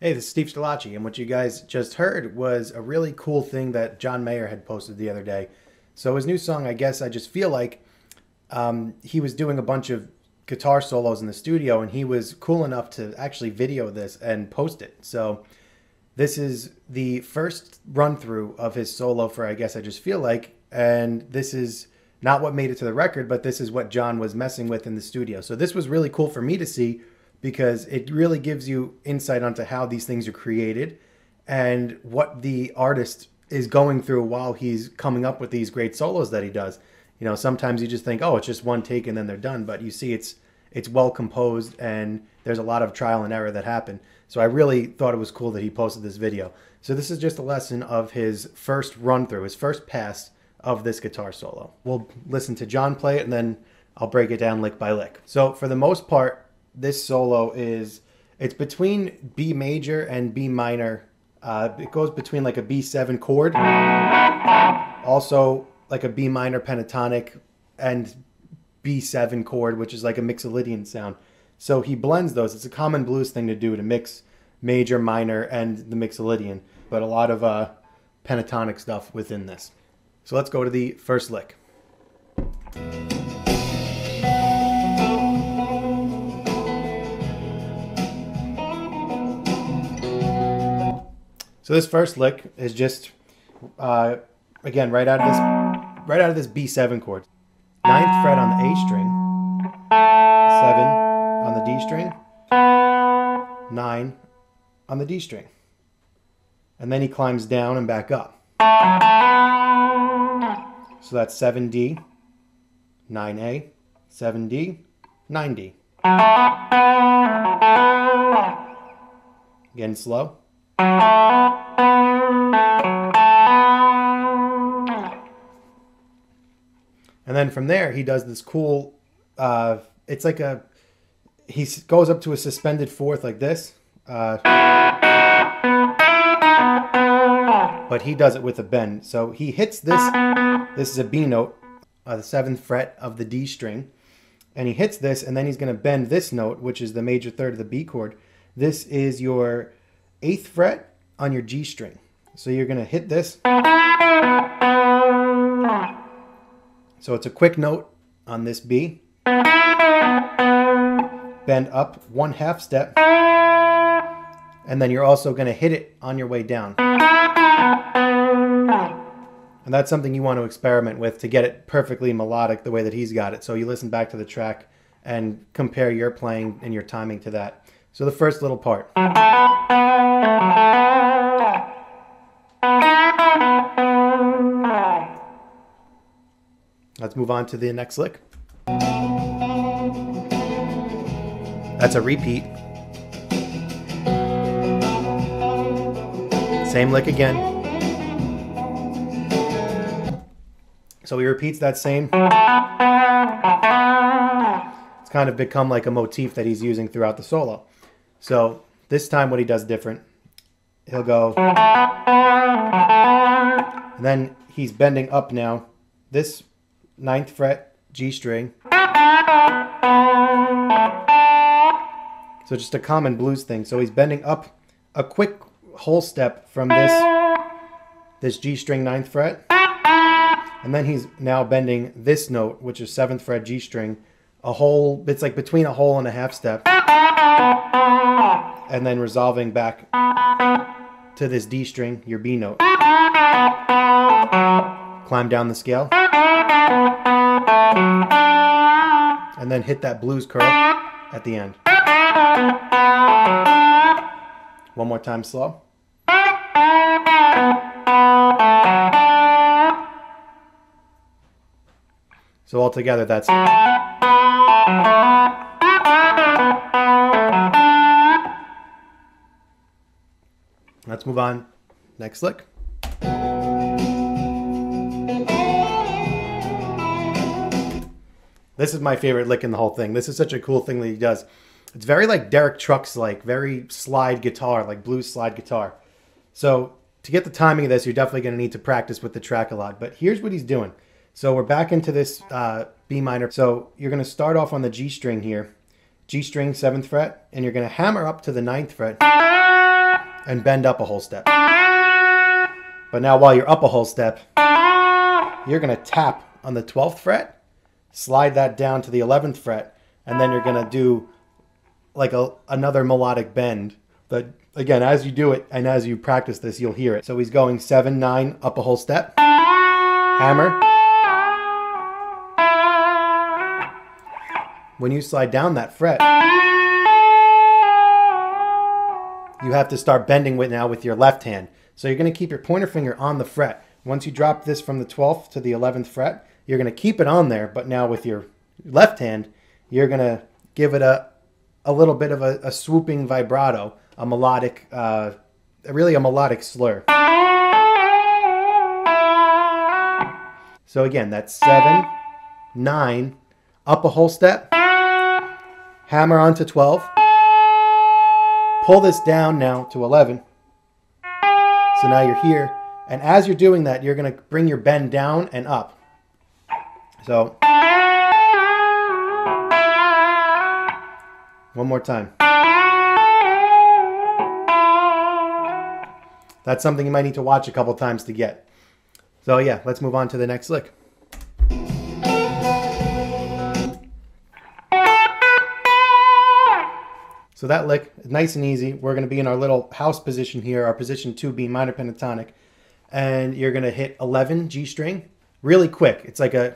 Hey, this is Steve Schillaci, and what you guys just heard was a really cool thing that John Mayer had posted the other day. So his new song, I guess I just feel like he was doing a bunch of guitar solos in the studio, and he was cool enough to actually video this and post it. So this is the first run through of his solo for I guess I just feel like, and this is not what made it to the record, but this is what John was messing with in the studio. So this was really cool for me to see, because it really gives you insight onto how these things are created and what the artist is going through while he's coming up with these great solos that he does. You know, sometimes you just think, oh, it's just one take and then they're done, but you see it's well composed and there's a lot of trial and error that happen. So I really thought it was cool that he posted this video. So this is just a lesson of his first run through, his first pass of this guitar solo. We'll listen to John play it and then I'll break it down lick by lick. So for the most part, this solo it's between B major and B minor. It goes between like a B7 chord, also like a B minor pentatonic, and B7 chord, which is like a mixolydian sound. So he blends those. It's a common blues thing to do, to mix major, minor, and the mixolydian, but a lot of pentatonic stuff within this. So let's go to the first lick. So this first lick is just, again, right out of this B7 chord. 9th fret on the A string, 7 on the D string, 9 on the D string. And then he climbs down and back up. So that's 7D, 9A, 7D, 9D. Again, slow. And then from there, he does this cool, it's like he goes up to a suspended fourth like this. But he does it with a bend. So he hits this is a B note, the 7th fret of the D string. And he hits this, and then he's going to bend this note, which is the major third of the B chord. This is your 8th fret on your G string. So you're going to hit this. So it's a quick note on this B. Bend up 1/2 step. And then you're also going to hit it on your way down. And that's something you want to experiment with to get it perfectly melodic the way that he's got it. So you listen back to the track and compare your playing and your timing to that. So the first little part. Let's move on to the next lick. That's a repeat. Same lick again. So he repeats that same. It's kind of become like a motif that he's using throughout the solo. So this time what he does different, he'll go, and then he's bending up now. This 9th fret G string. So just a common blues thing. So he's bending up a quick whole step from this G string 9th fret. And then he's now bending this note, which is 7th fret G string, a whole, it's like between a whole and a half step. And then resolving back to this D string, your B note. Climb down the scale. And then hit that blues curl at the end. One more time slow. So altogether that's... Let's move on. Next lick. This is my favorite lick in the whole thing. This is such a cool thing that he does. It's very like Derek Trucks, like very slide guitar, like blues slide guitar. So to get the timing of this, you're definitely going to need to practice with the track a lot. But here's what he's doing. So we're back into this B minor. So you're going to start off on the G string here. G string, 7th fret, and you're going to hammer up to the 9th fret. and bend up a whole step. But now while you're up a whole step, you're going to tap on the 12th fret, slide that down to the 11th fret, and then you're going to do like another melodic bend. But again, as you do it and as you practice this, you'll hear it. So he's going 7, 9, up a whole step, hammer. When you slide down that fret, you have to start bending with your left hand. So you're going to keep your pointer finger on the fret. Once you drop this from the 12th to the 11th fret, you're going to keep it on there, but now with your left hand, you're going to give it a little bit of a swooping vibrato, a melodic, really a melodic slur. So again, that's 7, 9, up a whole step, hammer onto 12, pull this down now to 11. So now you're here, and as you're doing that, you're going to bring your bend down and up. So, one more time. That's something you might need to watch a couple times to get. So yeah, let's move on to the next lick. So that lick is nice and easy. We're going to be in our little house position here, our position 2 B minor pentatonic. And you're going to hit 11 G string really quick. It's like a...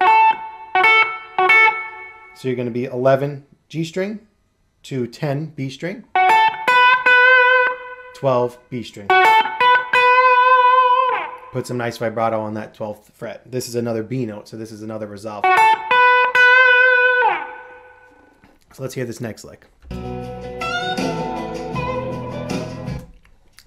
So you're going to be 11 G string to 10 B string, 12 B string. Put some nice vibrato on that 12th fret. This is another B note, so this is another resolve. So let's hear this next lick.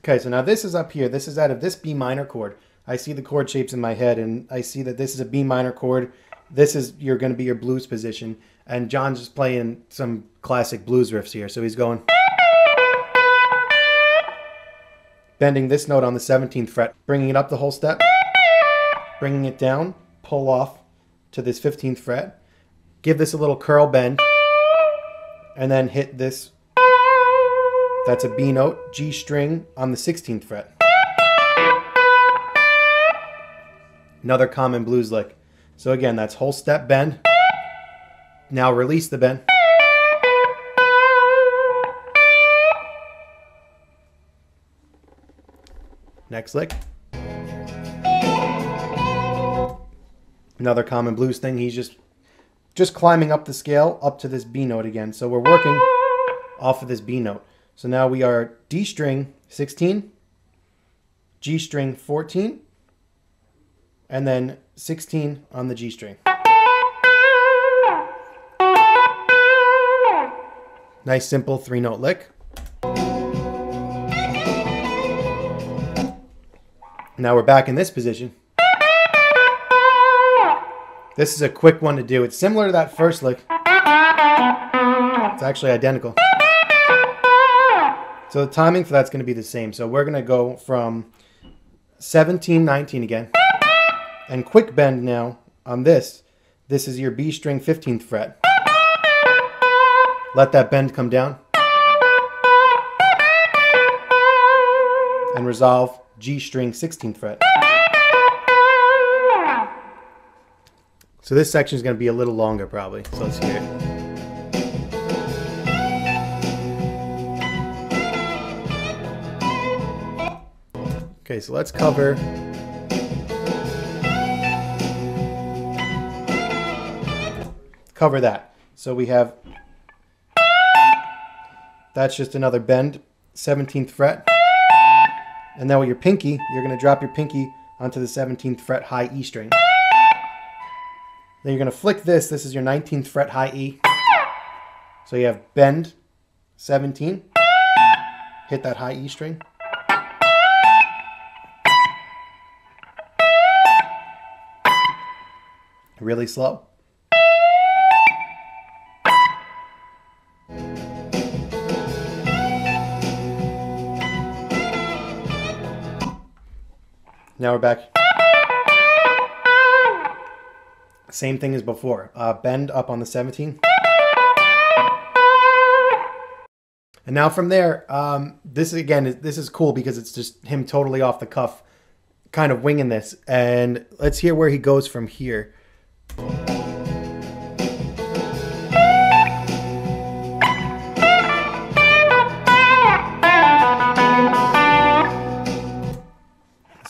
Okay, so now this is up here. This is out of this B minor chord. I see the chord shapes in my head, and I see that this is a B minor chord. This is going to be your blues position. And John's just playing some classic blues riffs here. So he's going... bending this note on the 17th fret, bringing it up the whole step, bringing it down, pull off to this 15th fret, give this a little curl bend, and then hit this... That's a B note, G string on the 16th fret. Another common blues lick. So again, that's whole step bend. Now release the bend. Next lick. Another common blues thing. He's just climbing up the scale up to this B note again. So we're working off of this B note. So now we are D string 16, G string 14, and then 16 on the G string. Nice simple 3-note lick. Now we're back in this position. This is a quick one to do. It's similar to that first lick. It's actually identical. So the timing for that's going to be the same. So we're going to go from 17, 19 again. And quick bend now on this. This is your B string 15th fret. Let that bend come down. And resolve G string 16th fret. So this section is going to be a little longer probably. So let's hear it. Okay, so let's cover that. So we have, that's just another bend, 17th fret. And now with your pinky, you're going to drop your pinky onto the 17th fret high E string. Then you're going to flick this. This is your 19th fret high E. So you have bend, 17, hit that high E string. Really slow. Now we're back. Same thing as before. Bend up on the 17. And now from there, this is cool because it's just him totally off the cuff, kind of winging this. And let's hear where he goes from here.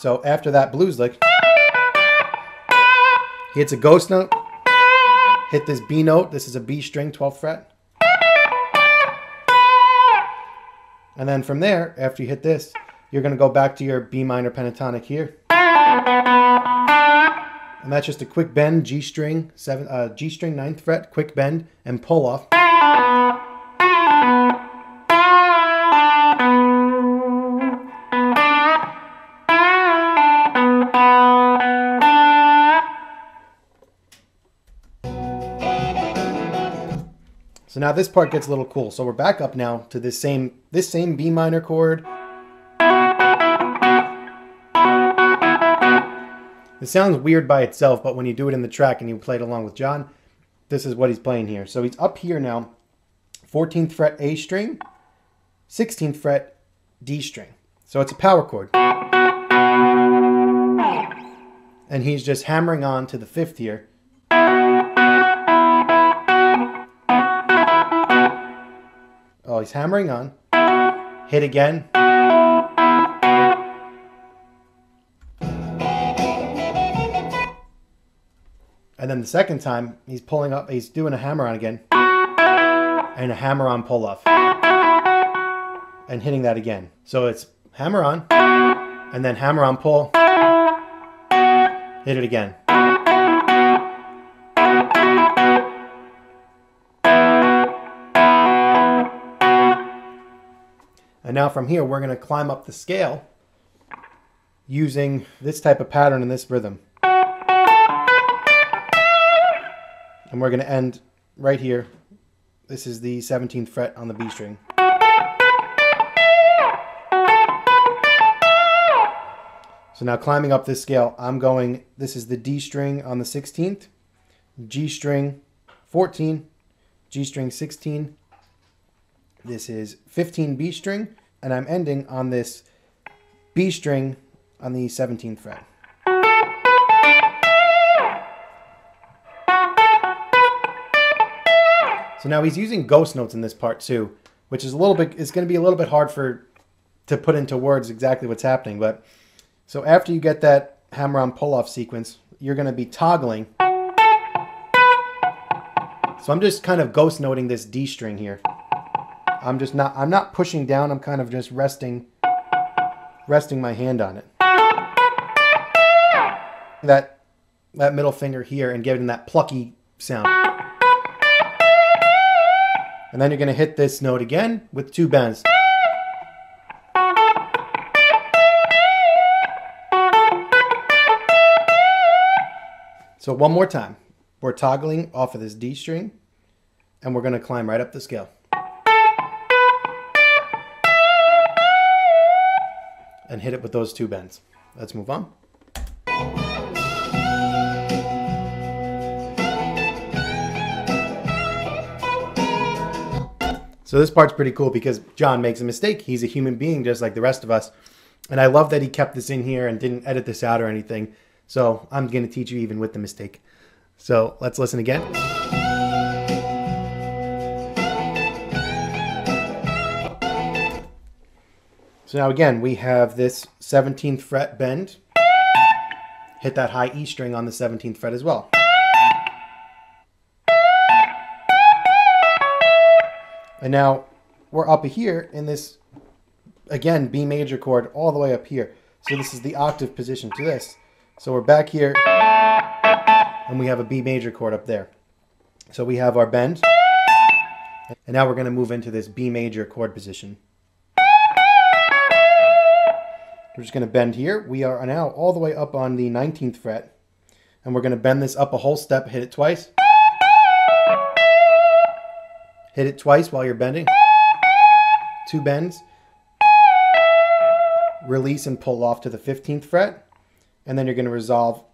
So after that blues lick, he hits a ghost note, hit this B note. This is a B string, 12th fret. And then from there, after you hit this, you're going to go back to your B minor pentatonic here. And that's just a quick bend, G string, 9th fret, quick bend, and pull off. So now this part gets a little cool. So we're back up now to this same B minor chord. It sounds weird by itself, but when you do it in the track and you play it along with John, this is what he's playing here. So he's up here now, 14th fret A string, 16th fret D string. So it's a power chord. And he's just hammering on to the 5th here. Oh, he's hammering on. Hit again. And then the second time, he's pulling up, he's doing a hammer on again. And a hammer on pull off. And hitting that again. So it's hammer on, and then hammer on pull. Hit it again. And now from here, we're going to climb up the scale using this type of pattern and this rhythm. And we're going to end right here. This is the 17th fret on the B string. So now climbing up this scale, this is the D string on the 16th, G string 14, G string 16. This is 15 B string, and I'm ending on this B string on the 17th fret. So now he's using ghost notes in this part too, which is it's going to be a little bit hard to put into words exactly what's happening. But so after you get that hammer on pull off sequence, you're going to be toggling. So I'm just kind of ghost noting this D string here. I'm not pushing down. I'm kind of just resting my hand on it. That middle finger here and giving that plucky sound. And then you're going to hit this note again with 2 bends. So one more time. We're toggling off of this D string, and we're going to climb right up the scale. And hit it with those 2 bends. Let's move on. So this part's pretty cool because John makes a mistake. He's a human being just like the rest of us. And I love that he kept this in here and didn't edit this out or anything. So I'm going to teach you even with the mistake. So let's listen again. So now again, we have this 17th fret bend. Hit that high E string on the 17th fret as well. And now we're up here in this, again, B major chord all the way up here. So this is the octave position to this. So we're back here and we have a B major chord up there. So we have our bend. And now we're going to move into this B major chord position. We're just going to bend here. We are now all the way up on the 19th fret. And we're going to bend this up a whole step, hit it twice. Hit it twice while you're bending. 2 bends. Release and pull off to the 15th fret. And then you're going to resolve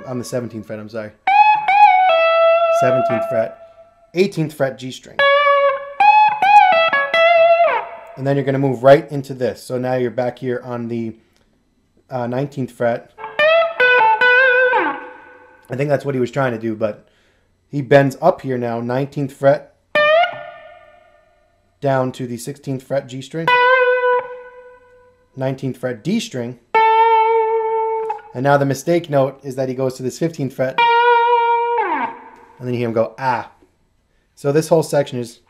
on the 17th fret, I'm sorry. 17th fret. 18th fret G string. And then you're going to move right into this. So now you're back here on the 19th fret. I think that's what he was trying to do, but he bends up here now, 19th fret, down to the 16th fret G string, 19th fret D string, and now the mistake note is that he goes to this 15th fret, and then you hear him go, ah. So this whole section is...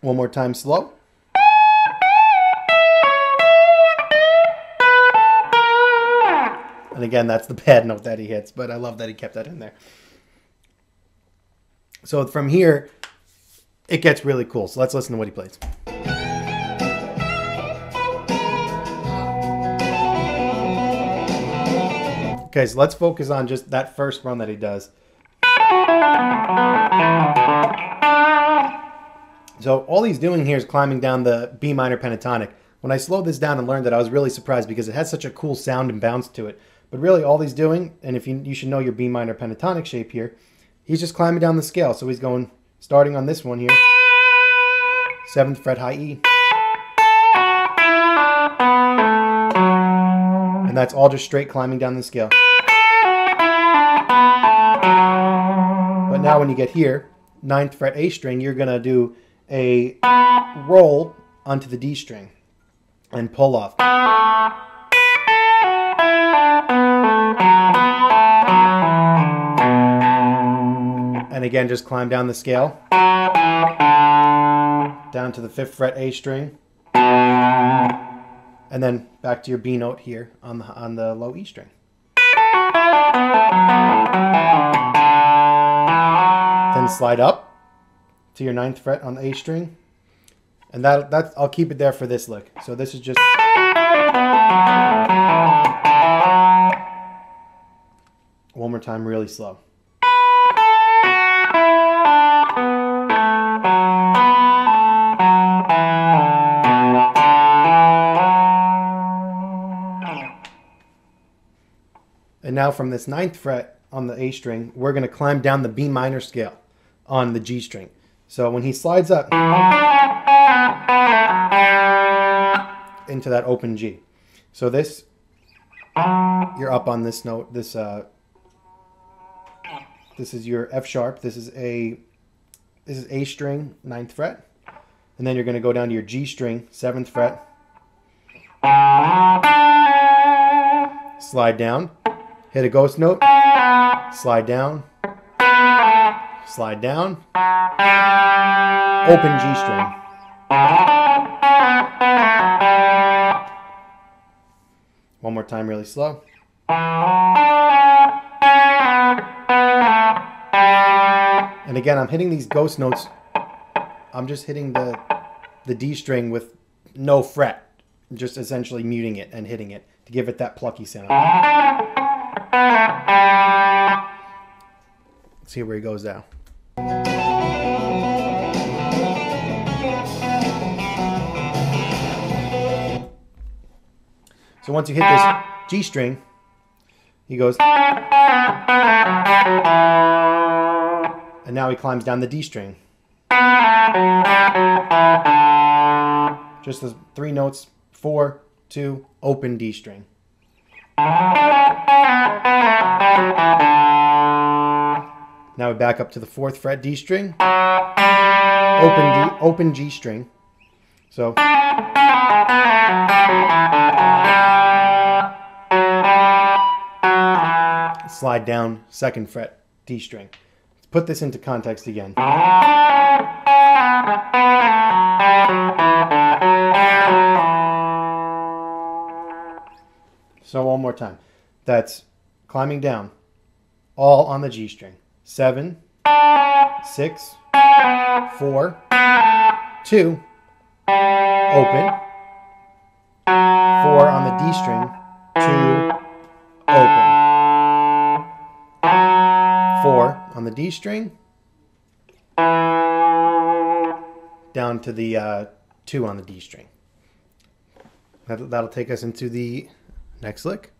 One more time slow. And again, that's the bad note that he hits, but I love that he kept that in there. So from here, it gets really cool. So let's listen to what he plays. Okay, so let's focus on just that first run that he does. So all he's doing here is climbing down the B minor pentatonic. When I slowed this down and learned it, I was really surprised because it has such a cool sound and bounce to it. But really all he's doing, and if you should know your B minor pentatonic shape here, he's just climbing down the scale. So he's going, starting on this one here, 7th fret high E. And that's all just straight climbing down the scale. But now when you get here, 9th fret A string, you're going to do a roll onto the D string and pull off. And again, just climb down the scale, down to the 5th fret A string, and then back to your B note here on the low E string. Then slide up to your 9th fret on the A string, and that's I'll keep it there for this lick. So this is just one more time, really slow. And now from this 9th fret on the A string, we're going to climb down the B minor scale on the G string. So when he slides up into that open G. So this, you're up on this note. This is your F sharp. This is A string, 9th fret. And then you're going to go down to your G string, 7th fret. Slide down. Hit a ghost note, slide down, open G string. One more time, really slow. And again, I'm hitting these ghost notes. I'm just hitting the D string with no fret, just essentially muting it and hitting it to give it that plucky sound. Let's see where he goes now. So once you hit this G string, he goes, and now he climbs down the D string. Just the 3 notes, 4, 2, open D string. Now we back up to the 4th fret D string, open G string. So slide down 2nd fret D string. Let's put this into context again. So one more time. That's climbing down, all on the G string. 7, 6, 4, 2, open. 4 on the D string, 2, open. 4 on the D string, down to the 2 on the D string. That'll take us into the next lick.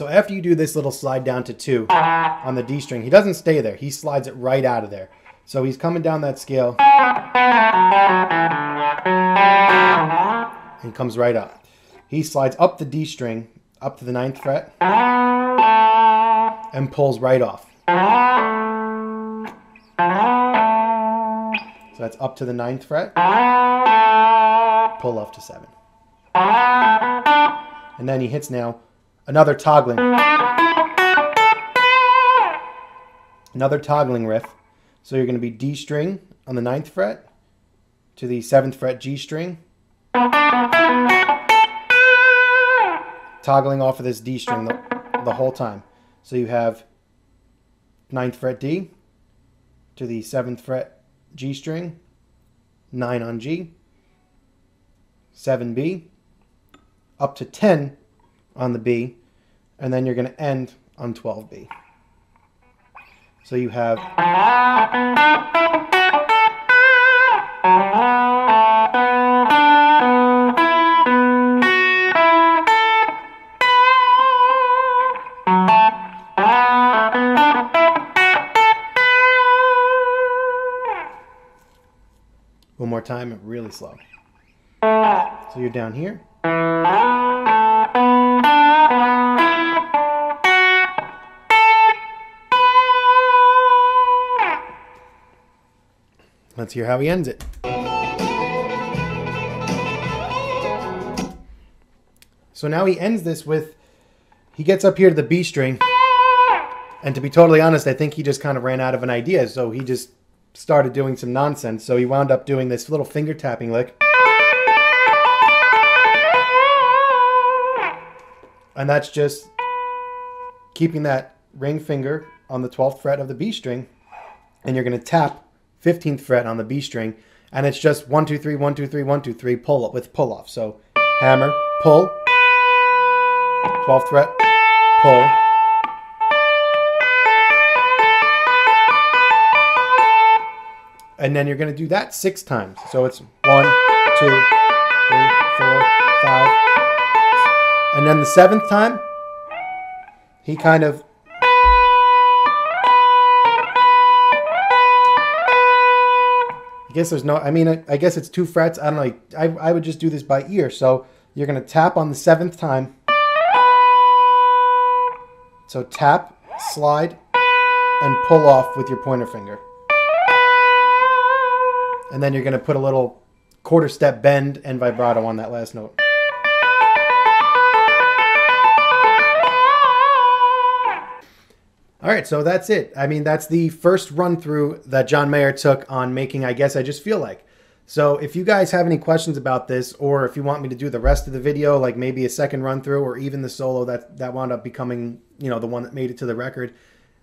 So after you do this little slide down to 2 on the D string, he doesn't stay there. He slides it right out of there. So he's coming down that scale. And he comes right up. He slides up the D string, up to the 9th fret, and pulls right off. So that's up to the 9th fret, pull off to 7. And then he hits now another toggling riff. So you're going to be D string on the 9th fret to the 7th fret G string, toggling off of this D string the whole time. So you have 9th fret D to the 7th fret G string, 9 on G, 7 B, up to 10 on the B, and then you're going to end on 12 B. So you have one more time, really slow. So you're down here. Let's hear how he ends it. So now he ends this with, he gets up here to the B string, and to be totally honest, I think he just kind of ran out of an idea, so he just started doing some nonsense. So he wound up doing this little finger tapping lick. And that's just keeping that ring finger on the 12th fret of the B string, and you're going to tap 15th fret on the B string, and it's just 1, 2, 3, 1, 2, 3, 1, 2, 3, pull up with pull off. So hammer, pull, 12th fret, pull, and then you're going to do that 6 times. So it's 1, 2, 3, 4, 5, and then the 7th time, he kind of I guess there's no, I mean, I guess it's 2 frets. I don't know. I would just do this by ear. So you're going to tap on the 7th time. So tap, slide, and pull off with your pointer finger. And then you're going to put a little quarter step bend and vibrato on that last note. All right, so that's it. I mean, that's the first run through that John Mayer took on making I Guess I Just Feel Like. So if you guys have any questions about this, or if you want me to do the rest of the video, like maybe a second run through, or even the solo that wound up becoming, you know, the one that made it to the record,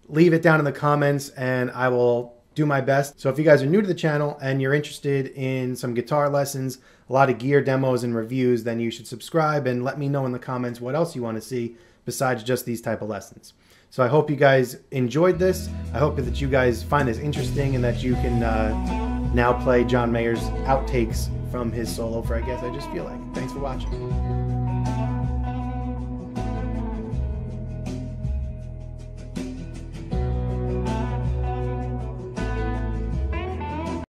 leave it down in the comments and I will do my best. So if you guys are new to the channel and you're interested in some guitar lessons, a lot of gear demos and reviews, then you should subscribe and let me know in the comments what else you want to see besides just these type of lessons. So I hope you guys enjoyed this. I hope that you guys find this interesting and that you can now play John Mayer's outtakes from his solo for I Guess I Just Feel Like. Thanks for watching.